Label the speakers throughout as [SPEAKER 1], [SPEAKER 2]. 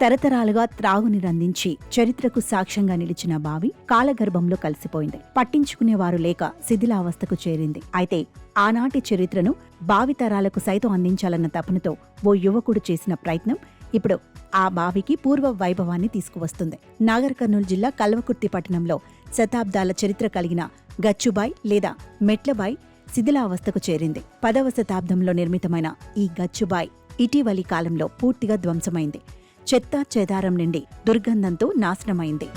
[SPEAKER 1] తరతరాలుగా త్రాగునీరందించి చరిత్రకు సాక్ష్యంగా నిలిచిన బావి కాలగర్భంలో కలిసిపోయింది. పట్టించుకునేవారు లేక శిథిలావస్థకు చేరింది. అయితే ఆనాటి చరిత్రను భావితరాలకు సైతం అందించాలన్న తపనతో ఓ యువకుడు చేసిన ప్రయత్నం ఇప్పుడు ఆ బావికి పూర్వ వైభవాన్ని తీసుకువస్తుంది. నాగర్ కర్నూలు జిల్లా కల్వకుర్తి పట్టణంలో శతాబ్దాల చరిత్ర కలిగిన గచ్చుబాయ్ లేదా మెట్లబాయ్ శిథిలావస్థకు చేరింది. 10వ శతాబ్దంలో నిర్మితమైన ఈ గచ్చుబాయ్ ఇటీవలి కాలంలో పూర్తిగా ధ్వంసమైంది. చెత్త చెదారం నిండి దుర్గంధంతో నాశనమైంది.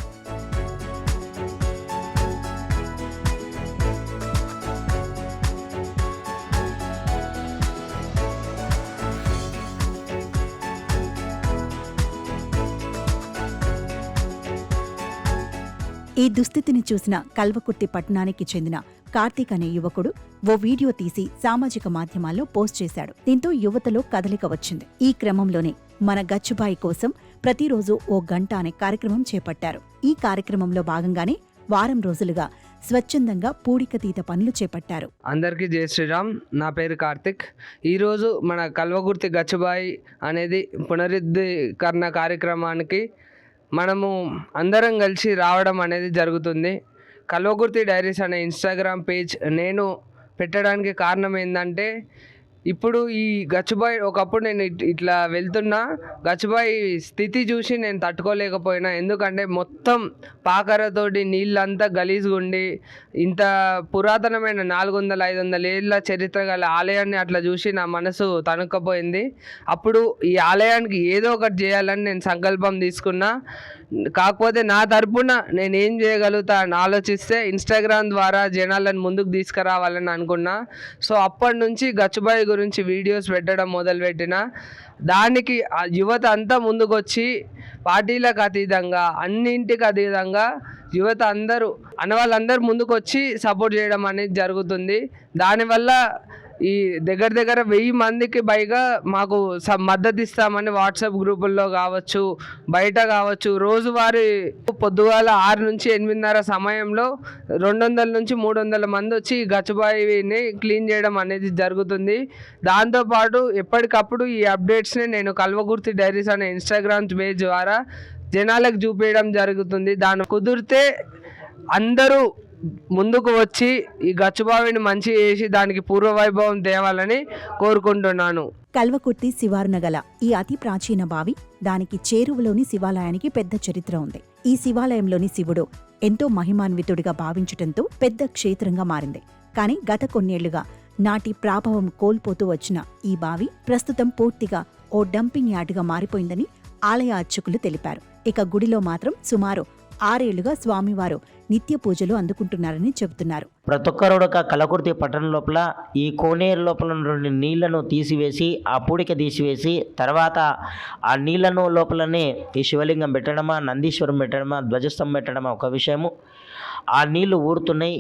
[SPEAKER 1] ఈ దుస్థితిని చూసిన కల్వకుర్తి పట్టణానికి చెందిన కార్తీక్ అనే యువకుడు ఓ వీడియో తీసి సామాజిక మాధ్యమాల్లో పోస్ట్ చేశాడు. దీంతో యువతలో కదలిక వచ్చింది. ఈ క్రమంలోనే మన గచ్చుబాయి కోసం ప్రతిరోజు ఓ గంట అనే కార్యక్రమం చేపట్టారు. ఈ కార్యక్రమంలో భాగంగానే వారం రోజులుగా స్వచ్ఛందంగా పూడికతీత పనులు చేపట్టారు.
[SPEAKER 2] అందరికీ జై శ్రీరామ్. నా పేరు కార్తిక్. ఈరోజు మన కల్వకుర్తి గచ్చుబాయి అనేది పునరుద్ధీకరణ కార్యక్రమానికి మనము అందరం కలిసి రావడం అనేది జరుగుతుంది. కల్వకుర్తి డైరీస్ అనే ఇన్స్టాగ్రామ్ పేజ్ నేను పెట్టడానికి కారణం ఏంటంటే, ఇప్పుడు ఈ గచ్చుబాయ్ ఒకప్పుడు నేను ఇట్లా వెళ్తున్నా గచ్చుబాయ్ స్థితి చూసి నేను తట్టుకోలేకపోయినా. ఎందుకంటే మొత్తం పాకరతోటి నీళ్ళంతా గలీజ్గా ఉండి, ఇంత పురాతనమైన 400-500 ఏళ్ళ చరిత్ర గల ఆలయాన్ని అట్లా చూసి నా మనసు తణుక్కపోయింది. అప్పుడు ఈ ఆలయానికి ఏదో ఒకటి చేయాలని నేను సంకల్పం తీసుకున్నా. కాకపోతే నా తరపున నేను ఏం చేయగలుగుతా అని ఆలోచిస్తే ఇన్స్టాగ్రామ్ ద్వారా జనాలను ముందుకు తీసుకురావాలని అనుకున్నా. సో అప్పటి నుంచి గచ్చుబాయి గురించి వీడియోస్ పెట్టడం మొదలుపెట్టిన. దానికి యువత అంతా ముందుకొచ్చి పార్టీలకు అతీతంగా అన్నింటికి అతీతంగా యువత అందరూ వాళ్ళందరూ ముందుకొచ్చి సపోర్ట్ చేయడం అనేది జరుగుతుంది. దానివల్ల ఈ దగ్గర 1000 మందికి పైగా మాకు మద్దతు ఇస్తామని వాట్సాప్ గ్రూపుల్లో కావచ్చు, బయట కావచ్చు, రోజువారీ పొద్దుగాల 6 నుంచి 8:30 సమయంలో 200 నుంచి 300 మంది వచ్చి గచ్చుబాయిని క్లీన్ చేయడం అనేది జరుగుతుంది. దాంతోపాటు ఎప్పటికప్పుడు ఈ అప్డేట్స్ని నేను కల్వకుర్తి డైరీస్ అనే ఇన్స్టాగ్రామ్ పేజ్ ద్వారా జనాలకు చూపించడం జరుగుతుంది. దాన్ని కుదిరితే అందరూ ముందుకు వచ్చి ఈ గచ్చుబావిని మంచి చేసి దానికి పూర్వవైభవం తేవాలని కోరుకుంటున్నాను.
[SPEAKER 1] కల్వకుర్తి శివారున గల ఈ అతి ప్రాచీన బావి, దానికి చేరువలోని శివాలయానికి పెద్ద చరిత్ర ఉంది. ఈ శివాలయంలోని శివుడు ఎంతో మహిమాన్వితుడిగా భావించటంతో పెద్ద క్షేత్రంగా మారింది. కానీ గత కొన్నేళ్లుగా నాటి ప్రాభవం కోల్పోతూ వచ్చిన ఈ బావి ప్రస్తుతం పూర్తిగా ఓ డంపింగ్ యార్డుగా మారిపోయిందని ఆలయ అర్చకులు తెలిపారు. ఇక గుడిలో మాత్రం సుమారు 6 ఏళ్లుగా స్వామివారు నిత్య పూజలు అందుకుంటున్నారని చెబుతున్నారు.
[SPEAKER 3] ప్రతి ఒక్కరు కల్వకుర్తి పట్టణం లోపల ఈ కోనేరు లోపల నుండి నీళ్లను తీసివేసి, ఆ పూడిక తీసివేసి, తర్వాత ఆ నీళ్లను లోపలనే ఈ శివలింగం పెట్టడమా, నందీశ్వరం పెట్టడమా, ధ్వజస్తంభం పెట్టడమా ఒక విషయము. ఆ నీళ్లు ఊరుతున్నాయి.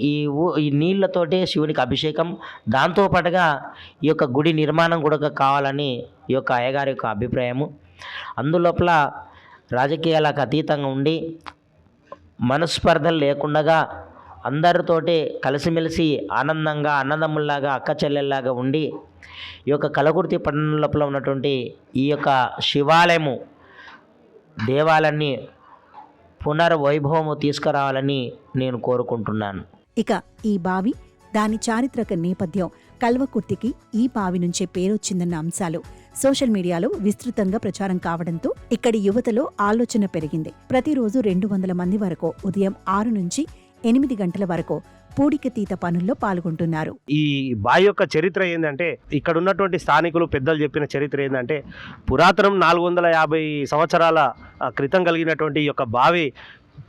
[SPEAKER 3] ఈ నీళ్లతోటే శివునికి అభిషేకం. దాంతోపాటుగా ఈ యొక్క గుడి నిర్మాణం కూడా కావాలని ఈ యొక్క అయ్యగారి యొక్క అభిప్రాయము. అందులోపల రాజకీయాలకు అతీతంగా ఉండి మనస్పర్ధలు లేకుండా అందరితోటి కలిసిమెలిసి ఆనందంగా అన్నదమ్ముల్లాగా అక్క చెల్లెల్లాగా ఉండి ఈ యొక్క కల్వకుర్తి పట్టణం లోపల ఉన్నటువంటి ఈ యొక్క శివాలయము దేవాలయాన్ని పునర్వైభవము తీసుకురావాలని నేను కోరుకుంటున్నాను.
[SPEAKER 1] ఇక ఈ బావి, దాని చారిత్రక నేపథ్యం, కల్వకుర్తికి ఈ బావి నుంచే పేరొచ్చిందన్న అంశాలు సోషల్ మీడియాలో విస్తృతంగా ప్రచారం కావడంతో ఇక్కడి యువతలో ఆలోచన పెరిగింది. ప్రతిరోజు 200 మంది వరకు ఉదయం 6 నుంచి 8 గంటల వరకు పూడికతీత పనుల్లో పాల్గొంటున్నారు.
[SPEAKER 4] ఈ బావి యొక్క చరిత్ర ఏంటంటే, ఇక్కడ ఉన్నటువంటి స్థానికులు పెద్దలు చెప్పిన చరిత్ర ఏంటంటే, పురాతనం 450 సంవత్సరాల క్రితం కలిగినటువంటి ఈ యొక్క బావి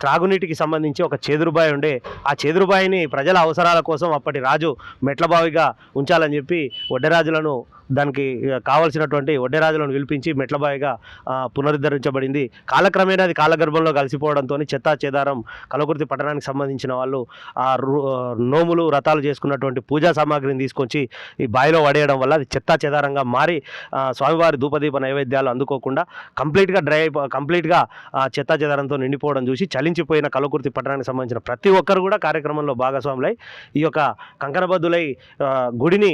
[SPEAKER 4] త్రాగునీటికి సంబంధించి ఒక చేదురుబాయి ఉండే. ఆ చేదురుబాయిని ప్రజల అవసరాల కోసం అప్పటి రాజు మెట్లబావిగా ఉంచాలని చెప్పి వడ్డెరాజులను, దానికి కావలసినటువంటి వడ్డెరాజులను పిలిపించి మెట్లబావిగా పునరుద్ధరించబడింది. కాలక్రమేణా అది కాలగర్భంలో కలిసిపోవడంతో చెత్తా చెదారం కల్వకుర్తి పట్టణానికి సంబంధించిన వాళ్ళు నోములు వ్రతాలు చేసుకున్నటువంటి పూజా సామాగ్రిని తీసుకొచ్చి ఈ బావిలో పడేయడం వల్ల అది చెత్తా చెదారంగా మారి స్వామివారి ధూపదీప నైవేద్యాలు అందుకోకుండా కంప్లీట్గా చెత్తా చెదారంతో నిండిపోవడం చూసి చలించిపోయిన కల్వకుర్తి పట్టణానికి సంబంధించిన ప్రతి ఒక్కరు కూడా కార్యక్రమంలో భాగస్వాములై ఈ యొక్క కంకణబద్దులై గుడిని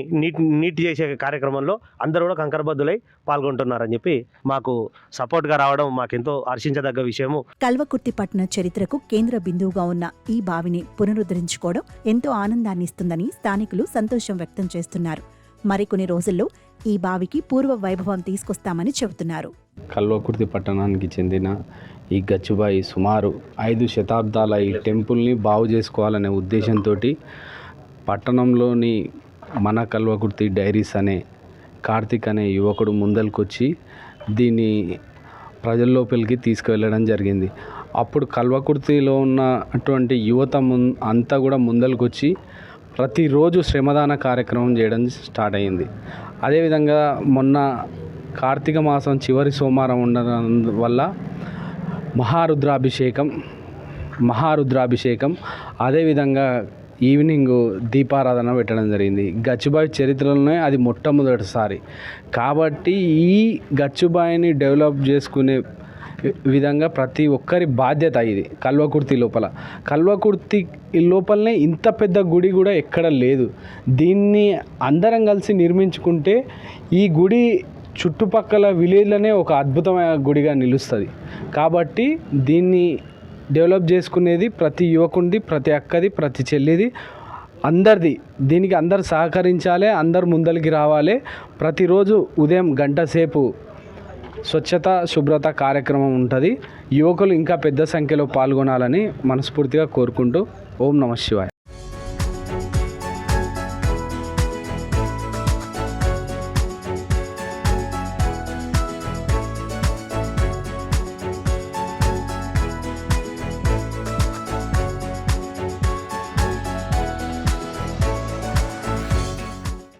[SPEAKER 4] నీటి చేసే కార్యక్రమం కార్యక్రమంలో అందరూ కూడా కంకరబద్దులై పాల్గొంటున్నారని చెప్పి మాకు సపోర్ట్గా రావడం మాకెంతో హర్షించదగ్గ విషయము.
[SPEAKER 1] కల్వకుర్తి పట్టణ చరిత్రకు కేంద్ర బిందువుగా ఉన్న ఈ బావిని పునరుద్ధరించుకోవడం ఎంతో ఆనందాన్ని ఇస్తుందని స్థానికులు సంతోషం వ్యక్తం చేస్తున్నారు. మరికొన్ని రోజుల్లో ఈ బావికి పూర్వ వైభవం తీసుకొస్తామని చెబుతున్నారు.
[SPEAKER 5] కల్వకుర్తి పట్టణానికి చెందిన ఈ గచ్చుబాయి సుమారు 5 శతాబ్దాల ఈ టెంపుల్ని బాగు చేసుకోవాలనే ఉద్దేశంతో పట్టణంలోని మన కల్వకుర్తి డైరీస్ అనే కార్తిక్ అనే యువకుడు ముందలకొచ్చి దీన్ని ప్రజల్లోపలికి తీసుకువెళ్ళడం జరిగింది. అప్పుడు కల్వకుర్తిలో ఉన్నటువంటి యువత అంతా కూడా ముందలకొచ్చి ప్రతిరోజు శ్రమదాన కార్యక్రమం చేయడం స్టార్ట్ అయింది. అదేవిధంగా మొన్న కార్తీక మాసం చివరి సోమవారం ఉండడం వల్ల మహారుద్రాభిషేకం అదేవిధంగా ఈవినింగ్ దీపారాధన పెట్టడం జరిగింది. గచ్చుబాయి చరిత్రలోనే అది మొట్టమొదటిసారి. కాబట్టి ఈ గచ్చుబాయిని డెవలప్ చేసుకునే విధంగా ప్రతి ఒక్కరి బాధ్యత ఇది. కల్వకుర్తి లోపలనే ఇంత పెద్ద గుడి కూడా ఎక్కడ లేదు. దీన్ని అందరం కలిసి నిర్మించుకుంటే ఈ గుడి చుట్టుపక్కల విలేజ్లోనే ఒక అద్భుతమైన గుడిగా నిలుస్తుంది. కాబట్టి దీన్ని డెవలప్ చేసుకునేది ప్రతి యువకుడిది, ప్రతి అక్కది, ప్రతి చెల్లిది, అందరిది. దీనికి అందరు సహకరించాలి, అందరు ముందరికి రావాలి. ప్రతిరోజు ఉదయం గంట సేపు స్వచ్ఛత శుభ్రత కార్యక్రమం ఉంటుంది. యువకులు ఇంకా పెద్ద సంఖ్యలో పాల్గొనాలని మనస్ఫూర్తిగా కోరుకుంటూ ఓం నమః శివాయ.